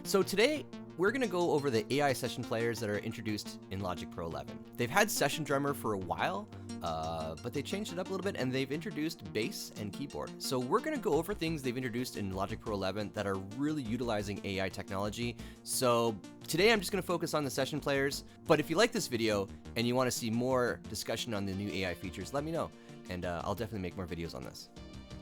So today, we're going to go over the AI session players that are introduced in Logic Pro 11. They've had Session Drummer for a while, but they changed it up a little bit and they've introduced bass and keyboard. So we're going to go over things they've introduced in Logic Pro 11 that are really utilizing AI technology. So today I'm just going to focus on the session players, but if you like this video and you want to see more discussion on the new AI features, let me know, and I'll definitely make more videos on this.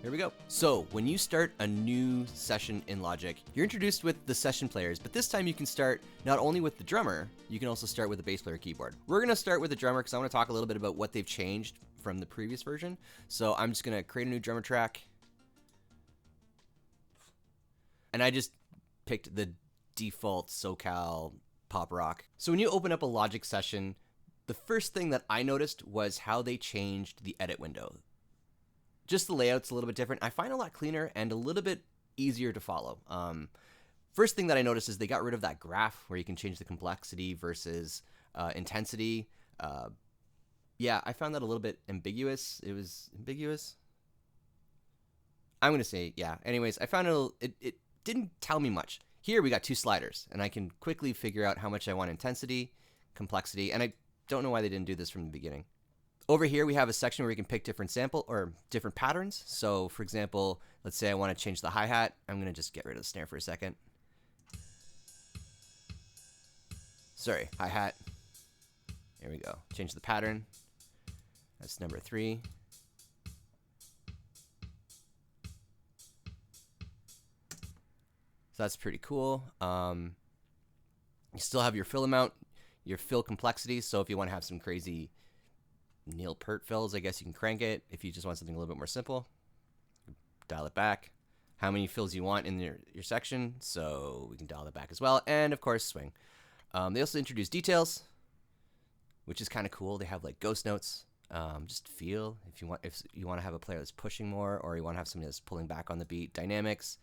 Here we go. So when you start a new session in Logic, you're introduced with the session players, but this time you can start not only with the drummer, you can also start with the bass player keyboard. We're gonna start with the drummer because I want to talk a little bit about what they've changed from the previous version. So I'm just gonna create a new drummer track. And I just picked the default SoCal pop rock. So when you open up a Logic session, the first thing that I noticed was how they changed the edit window. Just the layout's a little bit different. I find it a lot cleaner and a little bit easier to follow. First thing that I noticed is they got rid of that graph where you can change the complexity versus intensity. Yeah, I found that a little bit ambiguous. It was ambiguous. I'm going to say, yeah. Anyways, I found it didn't tell me much. Here we got two sliders, and I can quickly figure out how much I want intensity, complexity, and I don't know why they didn't do this from the beginning. Over here, we have a section where we can pick different sample or different patterns. So for example, let's say I want to change the hi-hat. I'm going to just get rid of the snare for a second. Sorry, hi-hat. There we go. Change the pattern. That's number 3. So that's pretty cool. You still have your fill amount, your fill complexity. So if you want to have some crazy Neil Peart fills, I guess you can crank it. If you just want something a little bit more simple, dial it back. How many fills you want in your section, so we can dial that back as well. And of course, swing. They also introduced details, which is kind of cool. They have like ghost notes. Just feel if you want to have a player that's pushing more, or you want to have somebody that's pulling back on the beat. Dynamics.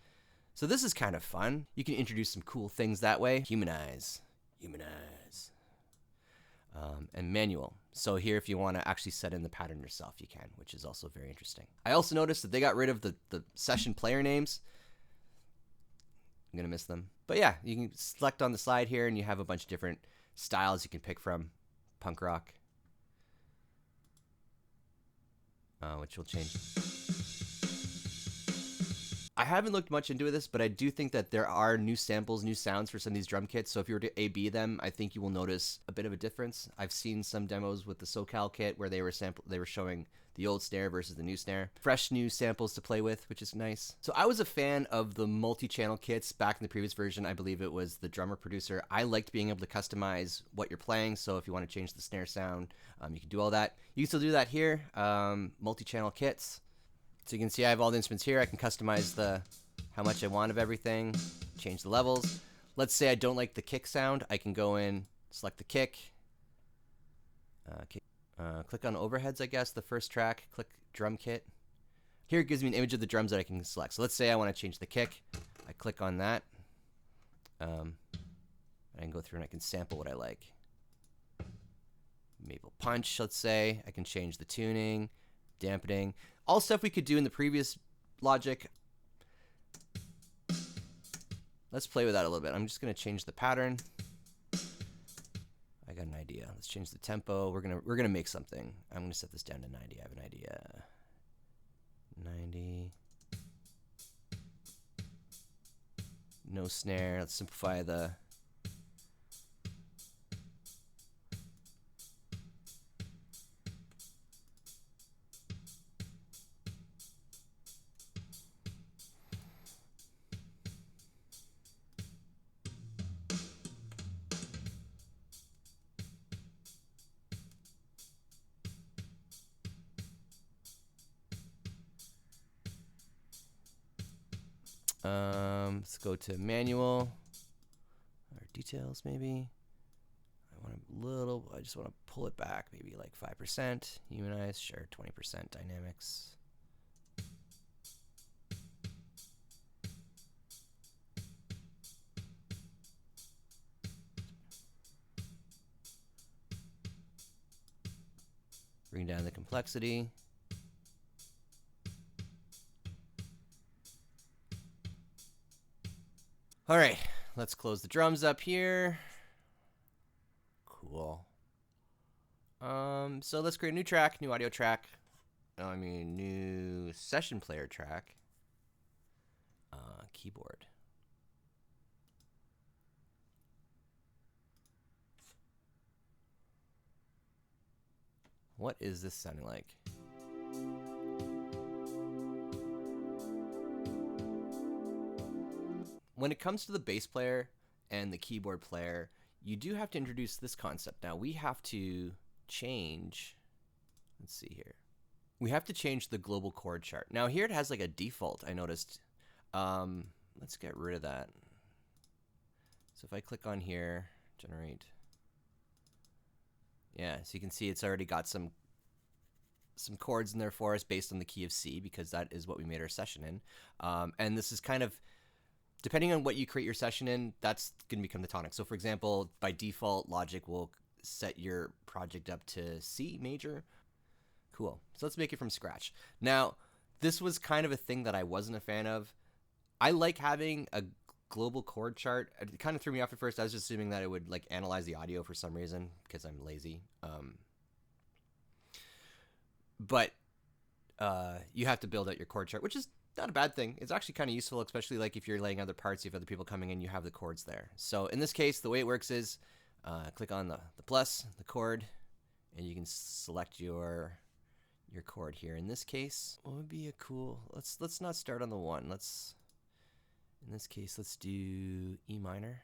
So this is kind of fun. You can introduce some cool things that way. Humanize. And manual. So here, if you want to actually set in the pattern yourself, you can, which is also very interesting. I also noticed that they got rid of the session player names. I'm going to miss them. But yeah, you can select on the slide here, and you have a bunch of different styles you can pick from. Punk rock, which will change. I haven't looked much into this, but I do think that there are new samples, new sounds for some of these drum kits. So if you were to A/B them, I think you will notice a bit of a difference. I've seen some demos with the SoCal kit where they were showing the old snare versus the new snare. Fresh new samples to play with, which is nice. So I was a fan of the multi-channel kits back in the previous version. I believe it was the Drummer Producer. I liked being able to customize what you're playing. So if you want to change the snare sound, you can do all that. You can still do that here. Multi-channel kits. So you can see I have all the instruments here. I can customize how much I want of everything, change the levels. Let's say I don't like the kick sound. I can go in, select the kick, click on overheads, I guess, the first track, click drum kit. Here it gives me an image of the drums that I can select. So let's say I want to change the kick. I click on that. I can go through and I can sample what I like. Maple punch, let's say. I can change the tuning, dampening. All stuff we could do in the previous Logic. Let's play with that a little bit. I'm just going to change the pattern. I got an idea. Let's change the tempo. We're gonna make something. I'm going to set this down to 90. I have an idea. 90. No snare. Let's simplify the... let's go to manual or details maybe. I just want to pull it back, maybe like 5%. Humanize, sure, 20% dynamics. Bring down the complexity. All right, let's close the drums up here. Cool. So let's create a new track, new audio track. I mean, new session player track. Keyboard. What is this sounding like? When it comes to the bass player and the keyboard player, you do have to introduce this concept. Now we have to change, let's see here. We have to change the global chord chart. Now here it has like a default, I noticed. Let's get rid of that. So if I click on here, generate. Yeah, so you can see it's already got some chords in there for us based on the key of C, because that is what we made our session in. And this is kind of, depending on what you create your session in, that's going to become the tonic. So for example, by default, Logic will set your project up to C major. Cool. So let's make it from scratch. Now, this was kind of a thing that I wasn't a fan of. I like having a global chord chart. It kind of threw me off at first. I was just assuming that it would like analyze the audio for some reason because I'm lazy. But you have to build out your chord chart, which is not a bad thing. It's actually kind of useful, especially like if you're laying other parts, you have other people coming in, you have the chords there. So in this case, the way it works is click on the plus, the chord, and you can select your chord here. In this case, what would be a cool, let's not start on the one. In this case, let's do E minor.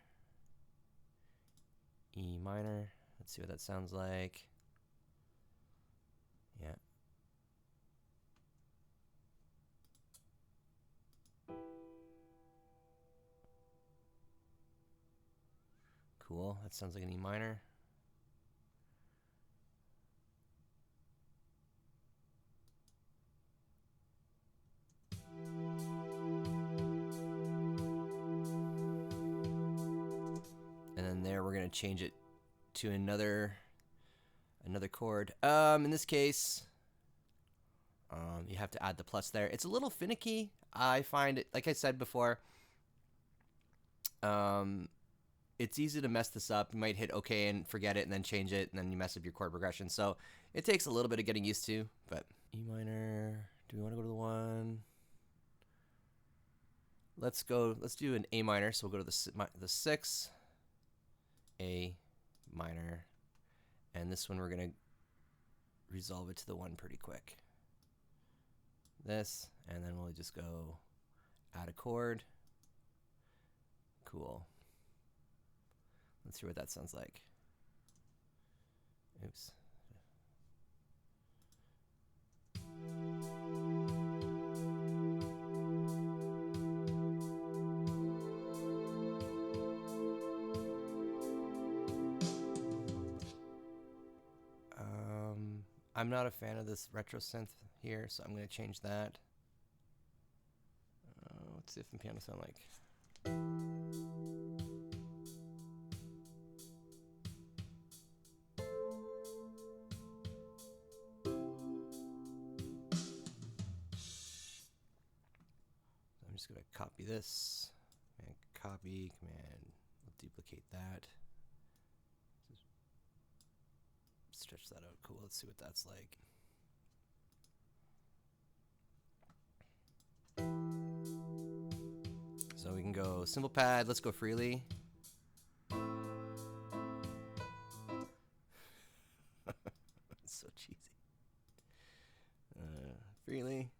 E minor. Let's see what that sounds like. Yeah. Cool. That sounds like an E minor. And then there we're going to change it to another chord. In this case, you have to add the plus there. It's a little finicky. I find it, like I said before, it's easy to mess this up. You might hit OK and forget it and then change it, and then you mess up your chord progression. So it takes a little bit of getting used to, but E minor, do we want to go to the one? Let's do an A minor. So we'll go to the 6, A minor, and this one we're going to resolve it to the 1 pretty quick. This, and then we'll just go add a chord. Cool. Let's hear what that sounds like. Oops. I'm not a fan of this retro synth here, so I'm going to change that. Let's see if the piano sound like. I'm just going to copy this and copy, command, we'll duplicate that. Stretch that out. Cool. Let's see what that's like. So we can go simple pad. Let's go freely. It's so cheesy. Freely.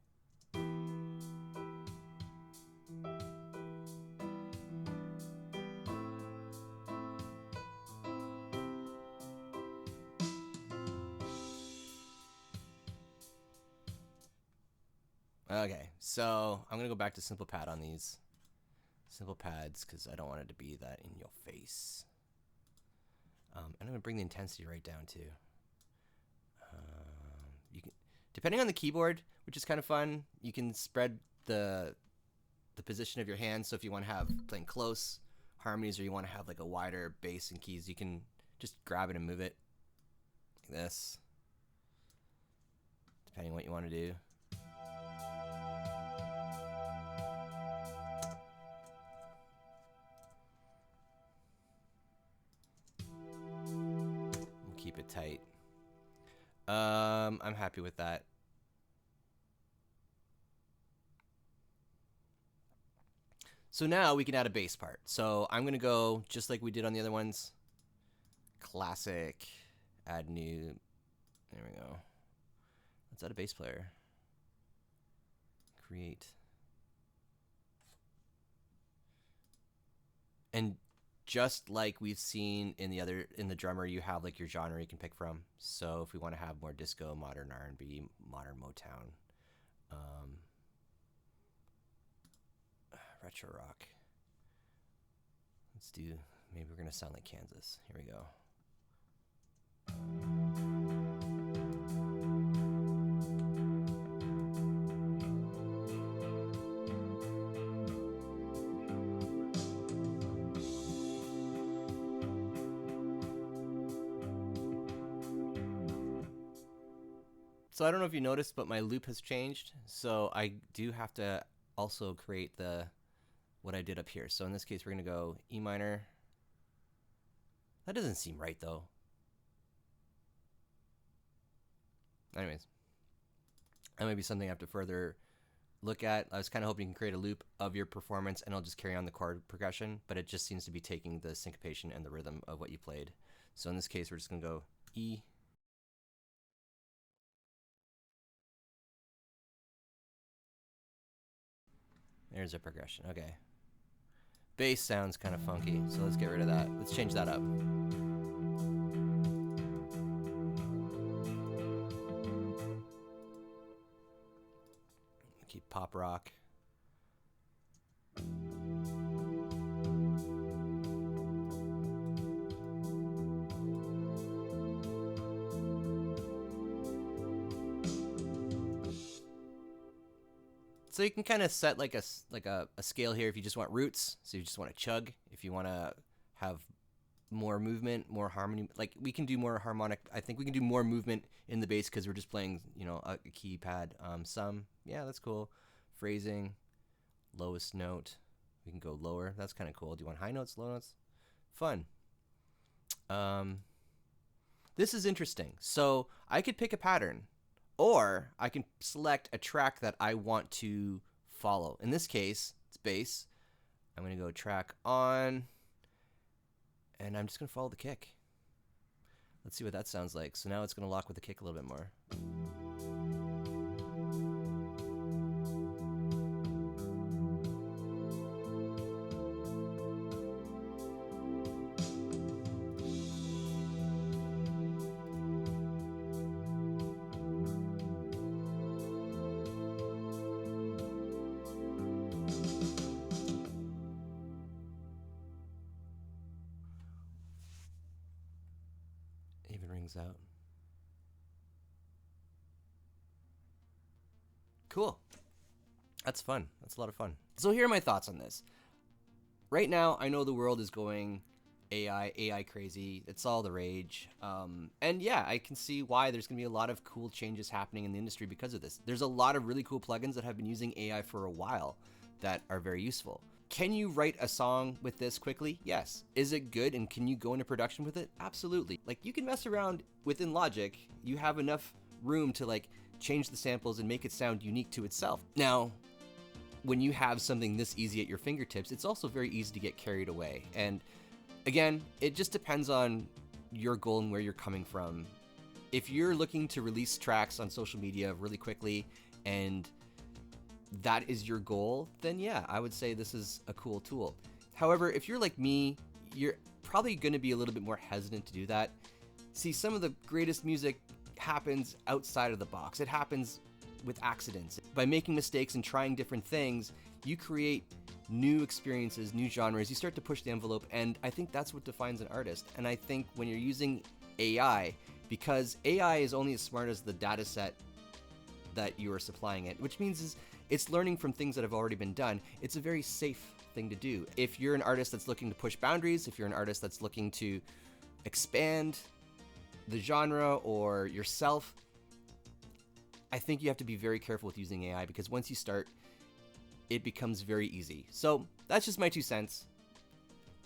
Okay, so I'm gonna go back to simple pad on these simple pads because I don't want it to be that in your face. And I'm gonna bring the intensity right down too. You can, depending on the keyboard, which is kind of fun, you can spread the position of your hands. So if you want to have playing close harmonies, or you want to have like a wider bass and keys, you can just grab it and move it like this, depending on what you want to do. keep it tight. I'm happy with that. So now we can add a bass part. So I'm gonna go just like we did on the other ones. Classic, add new. There we go. Let's add a bass player. Create. And just like we've seen in the drummer, you have like your genre you can pick from. So if we want to have more disco, modern R&B, modern Motown, retro rock. Let's do, maybe we're gonna sound like Kansas. Here we go. So I don't know if you noticed, but my loop has changed. So I do have to also create what I did up here. So in this case, we're gonna go E minor. That doesn't seem right though. Anyways, that might be something I have to further look at. I was kind of hoping you can create a loop of your performance and it'll just carry on the chord progression, but it just seems to be taking the syncopation and the rhythm of what you played. So in this case, we're just gonna go E. There's a progression. Okay. Bass sounds kind of funky, so let's get rid of that. Let's change that up. Keep pop rock. So you can kind of set like a scale here if you just want roots. So you just want to chug. If you want to have more movement, more harmony, like we can do more harmonic. I think we can do more movement in the bass because we're just playing, you know, a keypad. Yeah, that's cool. Phrasing, lowest note. We can go lower. That's kind of cool. Do you want high notes, low notes? Fun. This is interesting. So I could pick a pattern. Or I can select a track that I want to follow. In this case, it's bass. I'm going to go track on, and I'm just going to follow the kick. Let's see what that sounds like. So now it's going to lock with the kick a little bit more. Even rings out. Cool. That's fun. That's a lot of fun. So here are my thoughts on this. Right now, I know the world is going AI crazy. It's all the rage. And yeah, I can see why there's going to be a lot of cool changes happening in the industry because of this. There's a lot of really cool plugins that have been using AI for a while that are very useful. Can you write a song with this quickly? Yes. Is it good and can you go into production with it? Absolutely. Like you can mess around within Logic. You have enough room to like change the samples and make it sound unique to itself. Now, when you have something this easy at your fingertips, it's also very easy to get carried away. And again, it just depends on your goal and where you're coming from. If you're looking to release tracks on social media really quickly and that is your goal, then yeah, I would say this is a cool tool. However, if you're like me, you're probably going to be a little bit more hesitant to do that. See, some of the greatest music happens outside of the box. It happens with accidents. By making mistakes and trying different things, you create new experiences, new genres. You start to push the envelope, and I think that's what defines an artist. And I think when you're using AI, because AI is only as smart as the data set that you are supplying it, which means is it's learning from things that have already been done. It's a very safe thing to do. If you're an artist that's looking to push boundaries, if you're an artist that's looking to expand the genre or yourself, I think you have to be very careful with using AI because once you start, it becomes very easy. So that's just my 2 cents.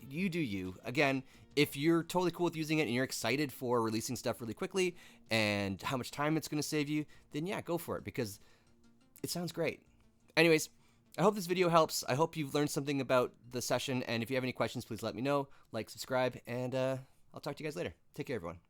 you do you. Again, if you're totally cool with using it and you're excited for releasing stuff really quickly and how much time it's going to save you, then yeah, go for it because it sounds great. Anyways, I hope this video helps. I hope you've learned something about the session, and if you have any questions, please let me know. Like, subscribe, and I'll talk to you guys later. Take care, everyone.